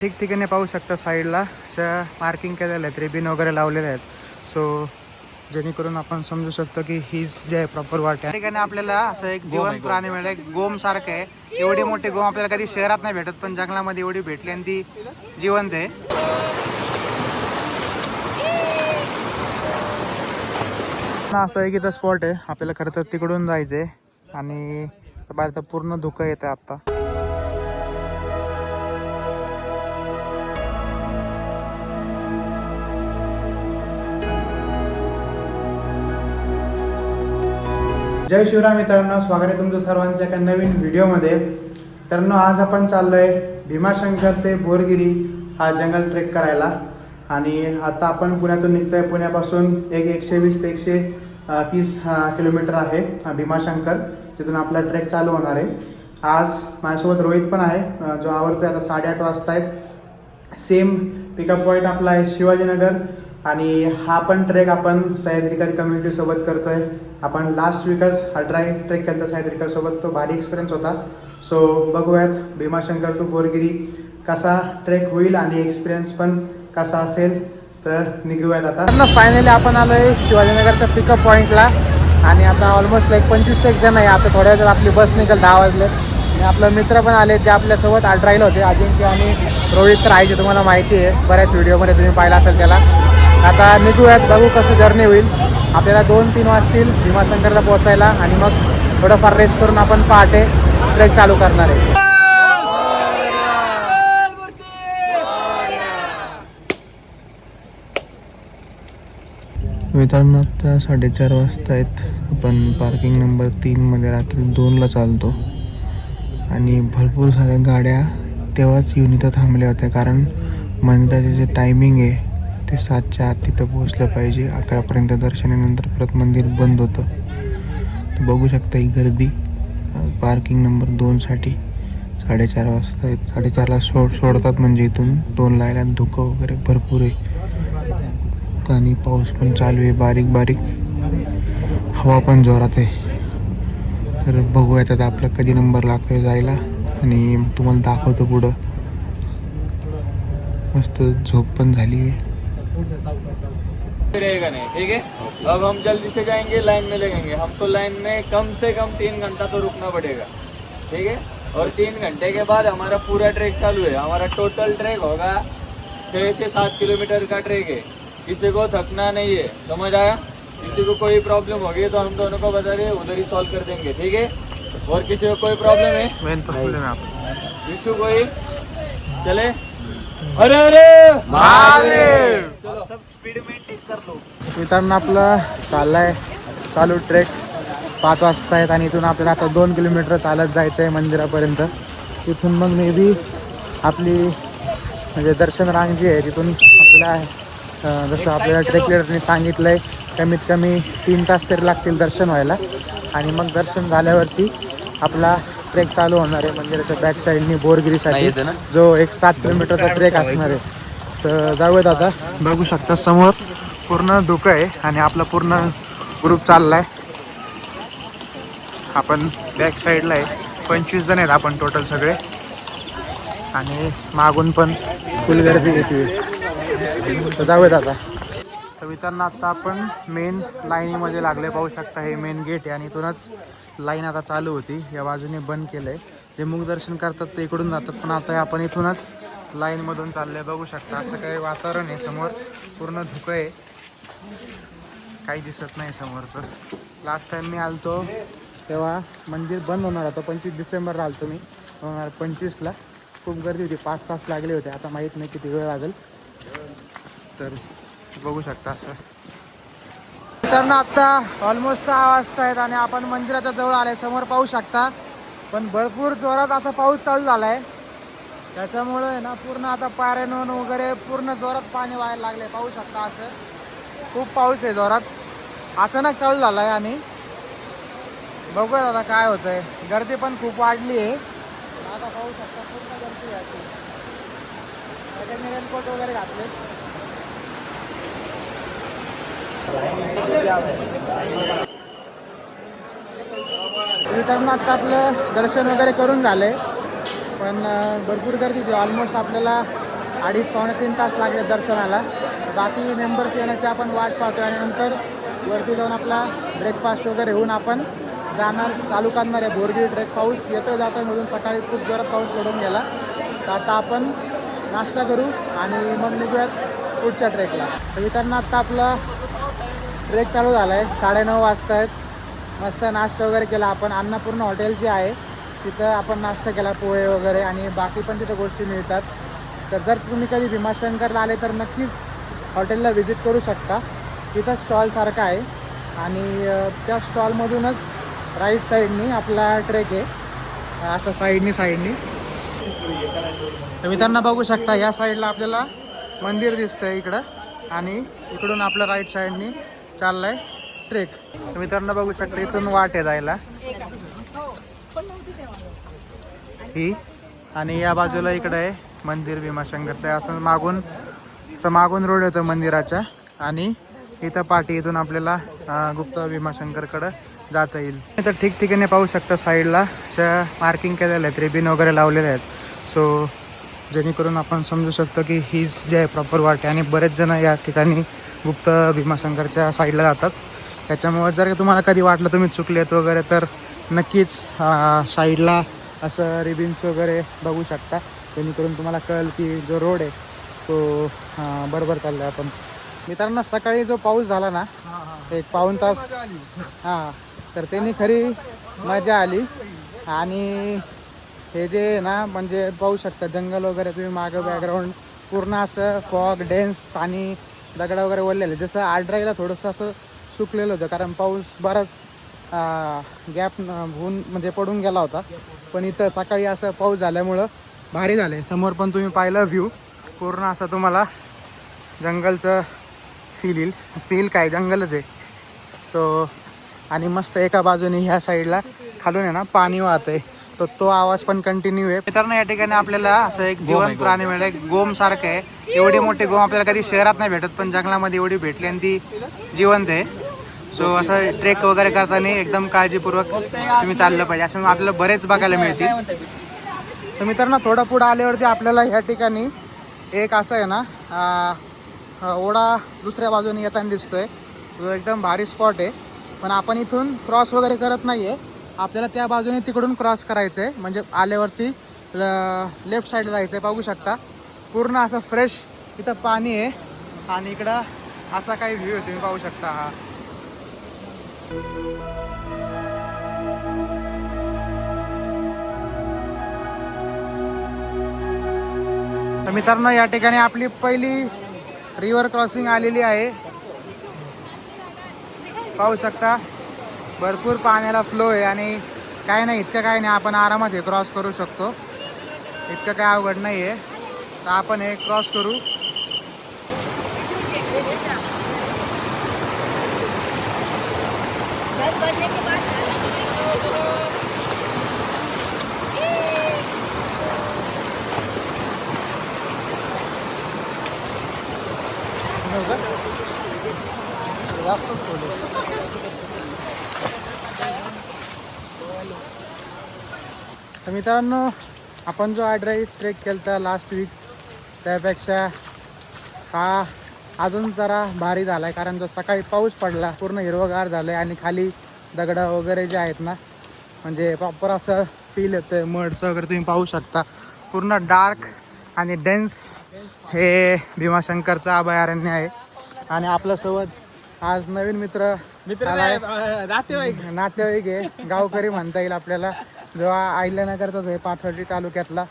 ठिकठिकाणी पाहू शकता साईडला अशा पार्किंग केलेल्या आहेत, रिबिन वगैरे लावलेले आहेत. सो जेणेकरून आपण समजू शकतो की हीच जे आहे प्रॉपर वाट आहे. या ठिकाणी आपल्याला असं एक जिवंत प्राणी मिळेल, एक गोम सारखं आहे. एवढी मोठी गोम आपल्याला कधी शहरात नाही भेटत, पण जंगलामध्ये एवढी भेटली आणि ती जिवंत आहे. असं एक इथं स्पॉट आहे, आपल्याला खरं तर तिकडून जायचं आहे आणि बाहेर तर पूर्ण धुकं येतं आता. जय शिवराम मित्रांनो, स्वागत आहे तुमचं सर्वांच्या एका नवीन व्हिडिओमध्ये. मित्रांनो, आज आपण चाललोय भीमाशंकर ते बोरगिरी हा जंगल ट्रेक करायला. आणि आता आपण पुण्यातून निघतोय. पुण्यापासून 120 ते 130 किलोमीटर आहे भीमाशंकर. तिथून आपला ट्रेक चालू होणार आहे. आज माझ्यासोबत रोहित पण आहे, जो आवरतोय. आता 8:30 वाजता आहेत. सेम पिकअप पॉईंट आपला आहे शिवाजीनगर. आणि हा पण ट्रेक आपण सह्याद्रीकर कम्युनिटीसोबत करतो आहे. आपण लास्ट वीकच हा ट्रेक केला होता सह्याद्रीकरसोबत, तो भारी एक्सपिरियन्स होता. सो बघूयात भीमाशंकर टू बोरगिरी कसा ट्रेक होईल आणि एक्सपिरियन्स पण कसा असेल. तर निघूयात आता. फायनली आपण आलो आहे शिवाजीनगरच्या पिकअप पॉईंटला. आणि आता ऑलमोस्ट 25 जण आहे. आता थोड्या वेळात आपली बस निघेल 10 वाजले. आणि आपले मित्र पण आले जे आपल्यासोबत आज राहिले होते. अजिंक्य आणि रोहित तर आहे, जे तुम्हाला माहिती आहे, बऱ्याच व्हिडिओमध्ये तुम्ही पाहिला असेल त्याला. आता निघूयात, बघू कसं जर्नी होईल. आपल्याला 2-3 वाजतील भीमाशंकरला पोहोचायला. आणि मग थोडंफार रेस्ट करून आपण पहाटे ट्रेक चालू करणार आहे. मित्रांनो, आता 4:30 वाजता आहेत. आपण पार्किंग नंबर 3मध्ये रात्री 2ला चालतो. आणि भरपूर साऱ्या गाड्या तेव्हाच येऊन इथं थांबल्या होत्या, कारण मंदिराचे जे टायमिंग आहे ते 7च्या आत तिथं पोहोचलं पाहिजे. 11पर्यंत दर्शनानंतर परत मंदिर बंद होतं. तर बघू शकता ही गर्दी पार्किंग नंबर 2साठी. 4:30 वाजता आहेत. 4:30ला सोडतात, म्हणजे इथून 2ला यायला. धुकं वगैरे भरपूर आहे आणि पाऊस पण चालू आहे बारीक बारीक. हवा पण जोरात आहे. तर बघूयात आता आपला कधी नंबर लागतोय जायला. आणि तुम्हाला दाखवतो पुढं. मस्त झोप पण झाली आहे. रहेगा नहीं, ठीक है. अब हम जल्दी से जाएंगे, लाइन में लगेंगे. हमको लाइन में कम से कम 3 घंटा तो रुकना पड़ेगा, ठीक है. और 3 घंटे के बाद हमारा पूरा ट्रैक चालू है. हमारा टोटल ट्रैक होगा 6 से 7 किलोमीटर का ट्रैक है. किसी को थकना नहीं है, समझ आया. किसी को कोई प्रॉब्लम होगी तो हम दोनों को बता दें, उधर ही सॉल्व कर देंगे, ठीक है. और किसी को कोई प्रॉब्लम है, मेन प्रॉब्लेम आहे इशू कोई, चले. अरे अरे महादेव. चलो सब स्पीड मेंटेन कर लो. मित्रांनो, आपलं चालू ट्रेक 5 वाजता आहेत. आणि इथून आपल्याला आता 2 किलोमीटर चालत जायचं आहे मंदिरापर्यंत. तिथून मग मे बी आपली म्हणजे दर्शन रांग जी आहे तिथून आपल्याला जसं आपल्याला ट्रेक लिडरने सांगितलं आहे, कमीत कमी 3 तास तरी लागतील दर्शन व्हायला. आणि मग दर्शन झाल्यावरती आपला ट्रेक चालू होणार आहे मंदिराच्या बॅक साईडनी बोरगिरीसाठी, जो एक 7 किलोमीटरचा ट्रेक असणार आहे. तर जाऊयात आता. बघू शकता समोर पूर्ण धुकं आहे आणि आपला पूर्ण ग्रुप चालला आहे. आपण बॅक साईडला आहे. 25 जण आहेत आपण टोटल सगळे. आणि मागून पण फुल गर्दी घेतली. तर जाऊयात आता. तर मित्रांनो, आता आपण मेन लाईनीमध्ये लागले. पाहू शकता हे मेन गेट आहे आणि इथूनच लाईन आता चालू होती. या बाजूने बंद केलं आहे. जे मुख दर्शन करतात ते इकडून जातात, पण आता आपण इथूनच लाईनमधून चालले. बघू शकता असं काही वातावरण आहे. समोर पूर्ण धुकं आहे, काही दिसत नाही समोरचं. लास्ट टाईम मी आलतो तेव्हा मंदिर बंद होणार होतं. 25 डिसेंबरला आलतो मी 2025ला. खूप गर्दी होती, 5 तास लागले होते. आता माहीत नाही किती वेळ लागेल. तर बघू शकता असं. तर ना आता ऑलमोस्ट 6 वाजता आहेत आणि आपण मंदिराच्या जवळ आले. समोर पाहू शकता, पण भरपूर जोरात असा पाऊस चालू झाला आहे. त्याच्यामुळे आहे ना पूर्ण आता पायऱ्यांवरून वगैरे पूर्ण जोरात पाणी व्हायला लागले. पाहू शकता असं खूप पाऊस आहे जोरात, अचानक चालू झाला आहे. आणि बघूया आता काय होतं आहे. गर्दी पण खूप वाढली आहे. आता पाहू शकता पूर्ण गर्दी आहे. रेनकोट वगैरे घातले. मित्रांनो, आता आपलं दर्शन वगैरे करून झाले, पण भरपूर गर्दी होती. ऑलमोस्ट आपल्याला 2.5-3 तास लागले दर्शनाला. बाकी मेंबर्स येण्याची आपण वाट पाहतो आणि नंतर वरती जाऊन आपला ब्रेकफास्ट वगैरे होऊन आपण जाणार चालू करणार आहे बोरगिरी ट्रेक. पाऊस येतो जातो मधून सकाळी खूप जोरात पाऊस पडून गेला. तर आता आपण नाश्ता करू आणि मग निघूयात पुढच्या ट्रेकला. तर मित्रांनो आत्ता आपला ट्रेक चालू झाला आहे. 9:30 वाजता आहेत. मस्त नाश्ता वगैरे केला आपण. अन्नपूर्णा हॉटेल जे आहे तिथं आपण नाश्ता केला, पोहे वगैरे आणि बाकी पण तिथं गोष्टी मिळतात. तर जर तुम्ही कधी भीमाशंकरला आले तर नक्कीच हॉटेलला व्हिजिट करू शकता. तिथं स्टॉलसारखं आहे आणि त्या स्टॉलमधूनच राईट साईडनी आपला ट्रेक आहे. असं साईडनी तर मित्रांनो बघू शकता या साईडला आपल्याला मंदिर दिसतंय इकडं आणि इकडून आपलं राईट साईडनी चाललाय ट्रेक. तर मित्रांनो बघू शकता इथून वाट आहे जायला ही आणि या बाजूला इकडं आहे मंदिर भीमाशंकरचं. असं मागून रोड येतो मंदिराच्या आणि इथं पाठी इथून आपल्याला गुप्त भीमाशंकरकडं जाता येईल. तर ठिकठिकाणी पाहू शकता साईडला अशा मार्किंग केलेल्या आहेत, रिबिन वगैरे लावलेले आहेत. सो जेणेकरून आपण समजू शकतो की हीच जे आहे प्रॉपर वाट आहे. आणि बरेच जण या ठिकाणी गुप्त भीमाशंकरच्या साईडला जातात. त्याच्यामुळे जर तुम्हाला कधी वाटलं तुम्ही चुकलेत वगैरे तर नक्कीच साईडला असं रिबिन्स वगैरे बघू शकता. जेणेकरून तुम्हाला कळेल की जो रोड आहे तो बरोबर चालला आहे आपण. मित्रांनो सकाळी जो पाऊस झाला ना 1-1.5 तास तर त्यांनी खरी मजा आली. आणि हे जे ना म्हणजे पाहू शकता जंगल वगैरे तुम्ही मागं बॅकग्राऊंड पूर्ण असं फॉग डेन्स आणि दगडा वगैरे ओढलेले. जसं आड्राईला थोडंसं असं सुकलेलं होतं कारण पाऊस बराच गॅप होऊन म्हणजे पडून गेला होता. पण इथं सकाळी असं पाऊस झाल्यामुळं भारी झालं आहे. समोर पण तुम्ही पाहिलं व्ह्यू पूर्ण असं तुम्हाला जंगलचं फील काय जंगलच आहे. सो आणि मस्त एका बाजूने ह्या साईडला खालून आहे ना पाणी वाहतंय. तो आवाज पण कंटिन्यू आहे. मित्रांनो या ठिकाणी आपल्याला असं एक जिवंत प्राणी मिळालं. एक गोम सारखं आहे. एवढी मोठी गोम आपल्याला कधी शहरात नाही भेटत पण जंगलामध्ये एवढी भेटली आणि ती जिवंत आहे. सो असं ट्रेक वगैरे करताना एकदम काळजीपूर्वक तुम्ही चाललं पाहिजे. असं आपल्याला बरेच बघायला मिळतील. तर मित्रांनो थोडं पुढं आल्यावरती आपल्याला ह्या ठिकाणी एक असं आहे ना ओढा दुसऱ्या बाजूने येताना दिसतोय. तो एकदम भारी स्पॉट आहे. पण आपण इथून क्रॉस वगैरे करत नाही आहे. आपल्याला त्या बाजूने तिकडून क्रॉस करायचं आहे. म्हणजे आल्यावरती लेफ्ट साईडला जायचं आहे. बघू शकता पूर्ण असं फ्रेश इथं पाणी आहे आणि इकडं असा काही व्ह्यू आहे तुम्ही पाहू शकता. हा तर मित्रांनो या ठिकाणी आपली पहिली रिव्हर क्रॉसिंग आलेली आहे. पाहू शकता भरपूर पाण्याला फ्लो आहे आणि काय नाही इतकं काय नाही आपण आरामात हे क्रॉस करू शकतो. इतकं काय अवघड नाही आहे. तर आपण हे क्रॉस करू. तर मित्रांनो आपण जो आड्राई ट्रेक केला लास्ट वीक त्यापेक्षा हा अजून जरा भारी झाला आहे. कारण जो सकाळी पाऊस पडला पूर्ण हिरवगार झालं आहे आणि खाली दगडं वगैरे जे आहेत ना म्हणजे प्रॉपर असं फील येतं आहे. मड्स वगैरे तुम्ही पाहू शकता. पूर्ण डार्क आणि डेन्स हे भीमाशंकरचं अभयारण्य आहे. आणि आपल्यासोबत आज नवीन मित्र नातेवाईक आहे गावकरी म्हणता येईल आपल्याला. जो अहिल्यानगरचाच आहे पाथर्डी तालुक्यातला.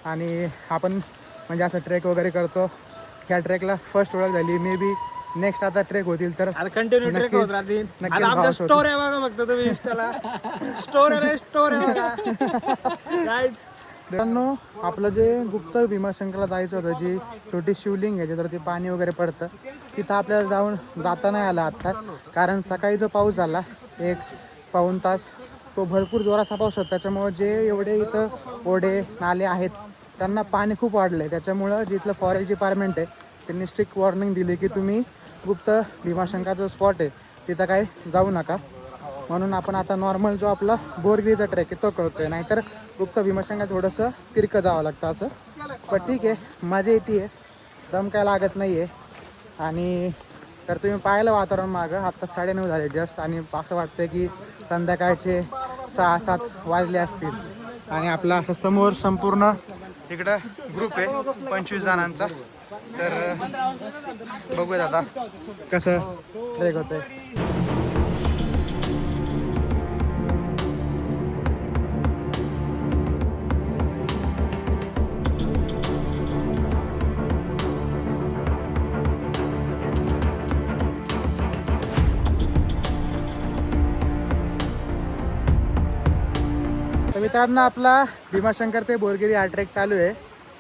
आणि आपण म्हणजे असं ट्रेक वगैरे करतो. ह्या ट्रेकला फर्स्ट ओळख झाली. मे बी नेक्स्ट आता ट्रेक होतील तर कंटिन्यू ट्रेक होत राहतील. आमच्या स्टोऱ्या बघा फक्त तुम्ही इंस्टाला स्टोऱ्या बघा गाईज. आपलं जे गुप्त भीमाशंकरला जायचं होतं जी छोटी शिवलिंग आहे ज्याच्यावरती पाणी वगैरे पडतं तिथं आपल्याला जाता नाही आलं आत्ता. कारण सकाळी जो पाऊस झाला 1-1.5 तास तो भरपूर जोराचा पाऊस होता. त्याच्यामुळं जे एवढे इथं ओढे नाले आहेत त्यांना पाणी खूप वाढलं आहे. त्याच्यामुळं जिथलं फॉरेस्ट डिपार्टमेंट आहे त्यांनी स्ट्रिक्ट वॉर्निंग दिली की तुम्ही गुप्त भीमाशंकरचा स्पॉट आहे तिथं काय जाऊ नका. म्हणून आपण आता नॉर्मल जो आपला बोरगिरीचा ट्रेक आहे तो करतोय. नाहीतर गुप्त भीमाशंकर थोडंसं तिरकं जावं लागतं असं. पण ठीक आहे, मजा येते आहे, दम काय लागत नाही आहे. आणि तर तुम्ही पाहिलं वातावरण मागं, आत्ता 9:30 झाले जस्ट, आणि असं वाटतं की संध्याकाळचे 6-7 वाजले असतील. आणि आपला असं समोर संपूर्ण इकडं ग्रुप आहे 25 जणांचा. तर बघूया आता कसं ट्रेक होतंय. तर मित्रांनो, आपला भीमाशंकर ते बोरगिरी हा ट्रेक चालू आहे.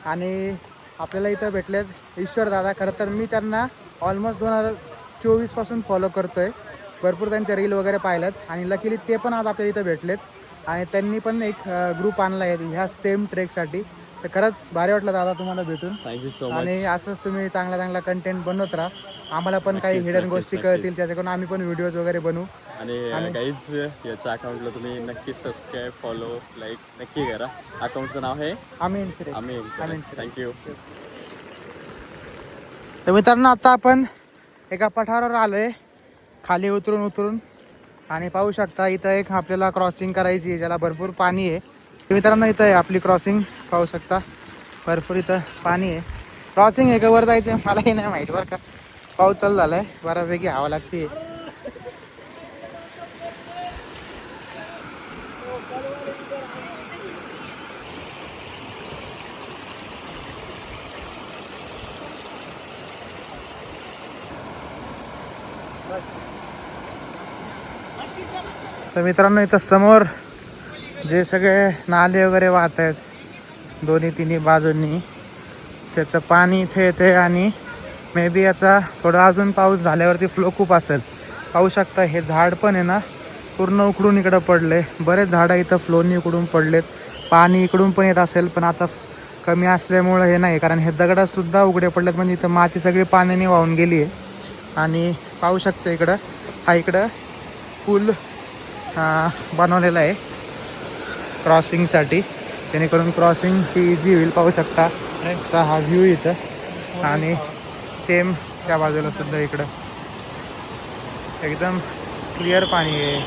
आणि आपल्याला इथं भेटलेत ईश्वर दादा. खरं तर मी त्यांना ऑलमोस्ट 2024 पासून फॉलो करतोय. भरपूर त्यांच्या रील वगैरे पाहिल्यात आणि लकीली ते पण आज आपल्याला इथं भेटलेत. आणि त्यांनी पण एक ग्रुप आणला आहे ह्या सेम ट्रेकसाठी. तर खरंच भारी वाटलं दादा तुम्हाला भेटून. Thank you so much. आणि असंच तुम्ही चांगला कंटेंट बनवत राहा. आम्हाला पण काही हिडन गोष्टी कळतील, त्याच्याकडून आम्ही पण व्हिडिओज वगैरे बनवू. आणि काहीच याच्या अकाउंटला तुम्ही नक्की सबस्क्राईब, फॉलो, लाईक नक्की करा. अकाउंटचं नाव आहे आम्ही थँक्यू. तर मित्रांनो, आता आपण एका पठारावर आलोय खाली उतरून आणि पाहू शकता इथं एक आपल्याला क्रॉसिंग करायची आहे, ज्याला भरपूर पाणी आहे. तर मित्रांनो, इथं आहे आपली क्रॉसिंग, पाहू शकता भरपूर इथं पाणी आहे. क्रॉसिंग आहे का वर जायचं मलाही नाही माहीत बरं का. पाऊस चालू झालाय, बऱ्यापैकी हवा लागते. तर मित्रांनो, इथं समोर जे सगळे नाले वगैरे वाहत आहेत दोन्ही बाजूंनी, त्याचं पाणी इथे येते. आणि मे बी याचा थोडा अजून पाऊस झाल्यावरती फ्लो खूप असेल. पाहू शकता हे झाड पण आहे ना पूर्ण उकडून इकडं पडले. बरेच झाडं इथं फ्लोनी उकडून पडलेत. पाणी इकडून पण येत असेल, पण आता कमी असल्यामुळं हे नाही, कारण हे दगडसुद्धा उघडे पडलेत. म्हणजे इथं माती सगळी पाण्याने वाहून गेली आहे. आणि पाहू शकता इकडं पूल बनवलेला आहे क्रॉसिंगसाठी, जेणेकरून क्रॉसिंग ही इझी होईल. पाहू शकता असा हा व्ह्यू इथं. आणि सेम त्या बाजूला सुद्धा इकडं एकदम क्लिअर पाणी आहे.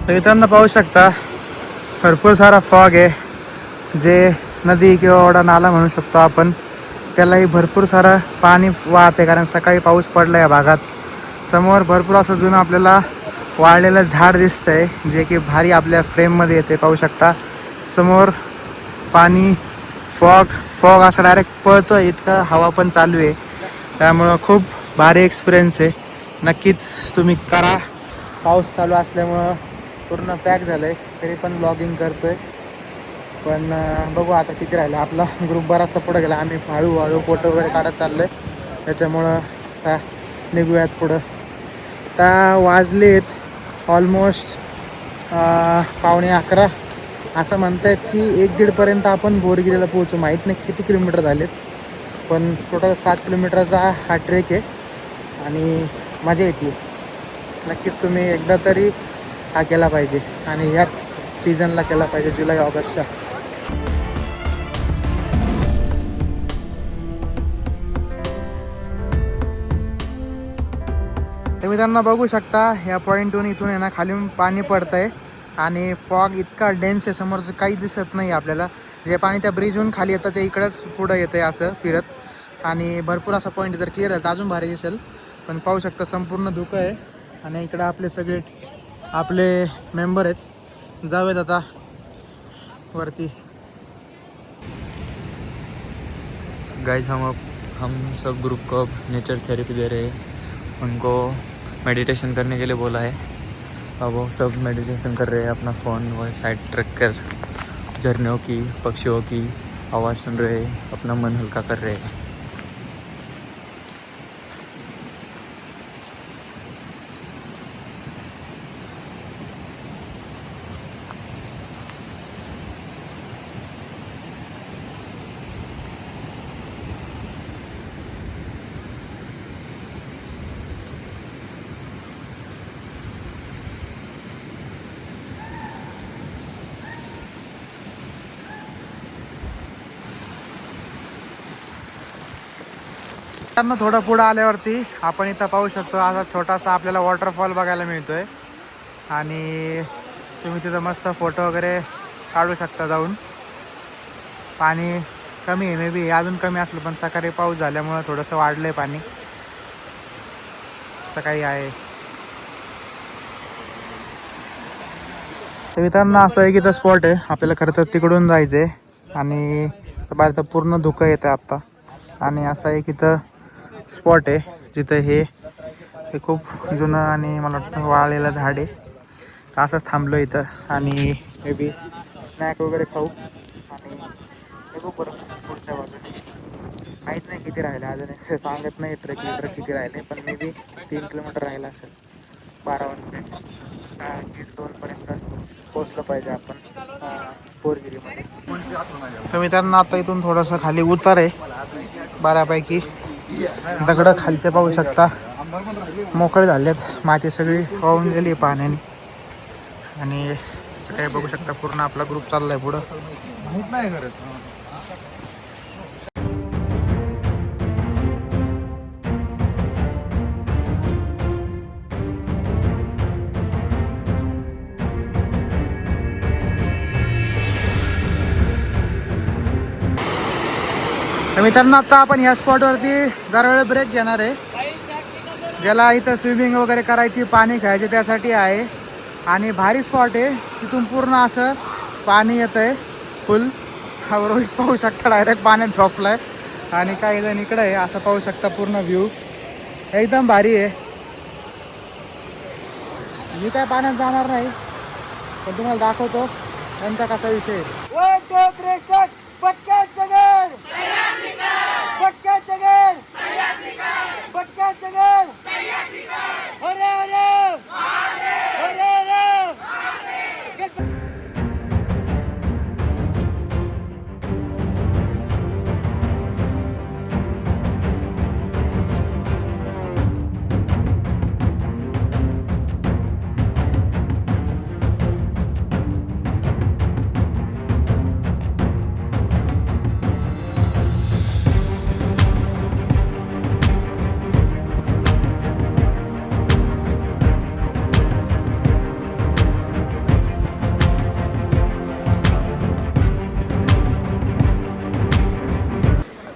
तर इथं पाहू शकता भरपूर सारा फॉग आहे, जे नदी किंवा ओढा नाला म्हणू शकतो आपण. त्यालाही भरपूर सारं पाणी वाहते, कारण सकाळी पाऊस पडला या भागात. समोर भरपूर असं जुनं आपल्याला वाळलेलं झाड दिसतंय, जे की भारी आपल्या फ्रेममध्ये येते. पाहू शकता समोर पाणी, फॉग असं डायरेक्ट पळतो, इतकं हवा पण चालू आहे. त्यामुळं खूप भारी एक्सपिरियन्स आहे. नक्कीच तुम्ही करा. पाऊस चालू असल्यामुळं पूर्ण पॅक झालं आहे, तरी पण ब्लॉगिंग करतो आहे. पण बघू आता किती राहिलं. आपला ग्रुप बराचसा पुढं गेला. आम्ही हळूहळू फोटो वगैरे काढत चाललो आहे, त्याच्यामुळं आता निघूयात पुढं. आता वाजलेत ऑलमोस्ट 11:15. असं म्हणतात की 1-1.5पर्यंत आपण बोरगिरीला पोहोचू. माहीत नाही किती किलोमीटर झालेत, पण टोटल 7 किलोमीटरचा हा ट्रेक आहे आणि मजा येते. नक्कीच तुम्ही एकदा तरी हा केला पाहिजे, आणि ह्याच सीझनला केला पाहिजे, जुलै-ऑगस्टच्या. तर मित्रांनो बघू शकता ह्या पॉईंटहून इथून आहे ना खालून पाणी पडतं आहे. आणि फॉग इतका डेन्स आहे, समोरचं काही दिसत नाही आपल्याला. जे पाणी त्या ब्रिजहून खाली येतं ते इकडंच पुढं येतं आहे असं फिरत. आणि भरपूर असा पॉईंट जर क्लिअर झाला तर अजून भारी दिसेल. पण पाहू शकता संपूर्ण धुकं आहे. आणि इकडं आपले मेंबर आहेत. जाऊयात आता वरती. गाइस हम सब ग्रुप को नेचर थेरेपी दे रहे हैं. उनको मेडिटेशन करने के लिए बोला है. अब वो सब मेडिटेशन कर रहे हैं. अपना फ़ोन वो साइड रख कर झरनों की, पक्षियों की आवाज़ सुन रहे हैं, अपना मन हल्का कर रहे हैं. मित्रांनो थोडं पुढं आल्यावरती आपण इथं पाहू शकतो असा छोटासा आपल्याला वॉटरफॉल बघायला मिळतोय आणि तुम्ही तिथं मस्त फोटो वगैरे काढू शकता जाऊन. पाणी कमी आहे, मे बी अजून कमी असलं पण सकाळी पाऊस झाल्यामुळं थोडंसं वाढलं आहे पाणी. सकाळी आहे. तर मित्रांनो असं एक इथं स्पॉट आहे, आपल्याला खरं तर तिकडून जायचं आहे आणि बाहेर तर पूर्ण धुकं येतं आत्ता. आणि असा एक इथं स्पॉट आहे जिथं हे खूप जुनं आणि मला वाटतं वाळलेलं झाड आहे. असंच थांबलो इथं आणि मे बी स्नॅक वगैरे खाऊ आणि बघू परत पुढच्या बाजूने. माहीत नाही किती राहिले अजून, एक सांगत नाही ट्रेक किती राहिले, पण मे बी 3 किलोमीटर राहिला असेल. 12 वाजता 1:30-2 पोचलं पाहिजे आपण बोरगिरीमध्ये. तर मित्रांनो आता इथून थोडंसं खाली उतार आहे बऱ्यापैकी. दगडं खालचे पाहू शकता मोकळे झालेत, माती सगळी वाहून गेली पाण्याने. आणि सकाळी बघू शकता पूर्ण आपला ग्रुप चाललाय पुढं. माहीत नाही खरं. तर मित्रांनो आता आपण ह्या स्पॉटवरती जरा वेळ ब्रेक घेणार आहे. ज्याला इथं स्विमिंग वगैरे करायची, पाणी खेळायचे त्यासाठी आहे. आणि भारी स्पॉट आहे, तिथून पूर्ण असं पाणी येतं आहे फुल. हा रोहित पाहू शकता डायरेक्ट पाण्यात झोपलाय. आणि काही जण इकडं आहे, असं पाहू शकता पूर्ण व्ह्यू एकदम भारी आहे. मी काय पाण्यात जाणार नाही पण तुम्हाला दाखवतो त्यांचा कसा विषय आहे.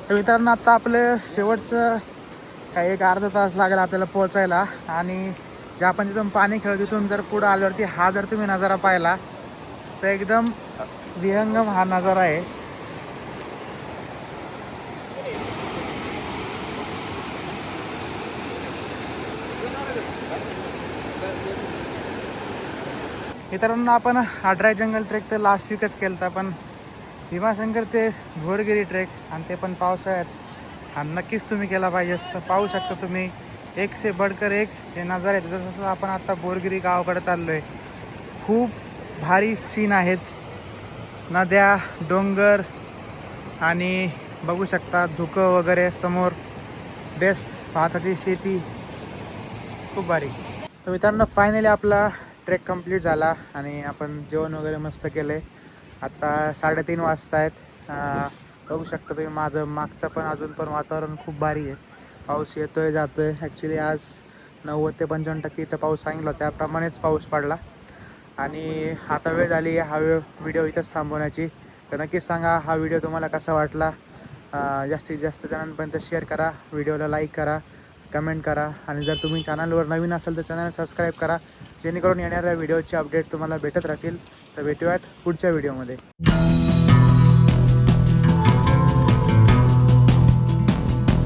तर मित्रांनो आता आपलं शेवटचं काही एक अर्धा तास लागेल आपल्याला पोहोचायला. आणि जे आपण तिथून पाणी खेळतो तिथून जर पुढं आल्यावरती हा जर तुम्ही नजारा पाहिला तर एकदम विहंगम हा नजारा आहे. मित्रांनो आपण हा ड्राय जंगल ट्रेक तर लास्ट वीकच केला होता, पण भीमाशंकर ते बोरगिरी ट्रेक आणि ते पण पावसाळ्यात हा नक्कीच तुम्ही केला पाहिजे. पाहू शकता तुम्ही एक से बढ़कर एक जे नजारे आहेत. जसं आपण आता बोरगिरी गावाकडे चाललो आहे, खूप भारी सीन आहेत. नद्या, डोंगर आणि बघू शकता धुकं वगैरे समोर. बेस्ट भाताची शेती, खूप भारी. तर मित्रांनो फायनली आपला ट्रेक कंप्लीट झाला आणि आपण जेवण वगैरे मस्त केलं आहे. आता 3:30 वाजता आहेत. बघू शकता तुम्ही माझं मागचं पण अजून पण वातावरण खूप भारी आहे. पाऊस येतोय जातोय. ॲक्च्युली आज 90 ते 55% इथं पाऊस सांगितला, त्याप्रमाणेच पाऊस पडला. आणि आता वेळ झाली हा व्हिडिओ इथंच थांबवण्याची. तर नक्कीच सांगा हा व्हिडिओ तुम्हाला कसा वाटला. जास्तीत जास्त जणांपर्यंत शेअर करा, व्हिडिओला लाईक करा, कमेंट करा. आणि जर तुम्ही चॅनलवर नवीन असाल तर चॅनल सबस्क्राईब करा, जेणेकरून येणाऱ्या व्हिडिओचे अपडेट तुम्हाला भेटत राहतील. तर भेटूयात पुढच्या व्हिडिओमध्ये.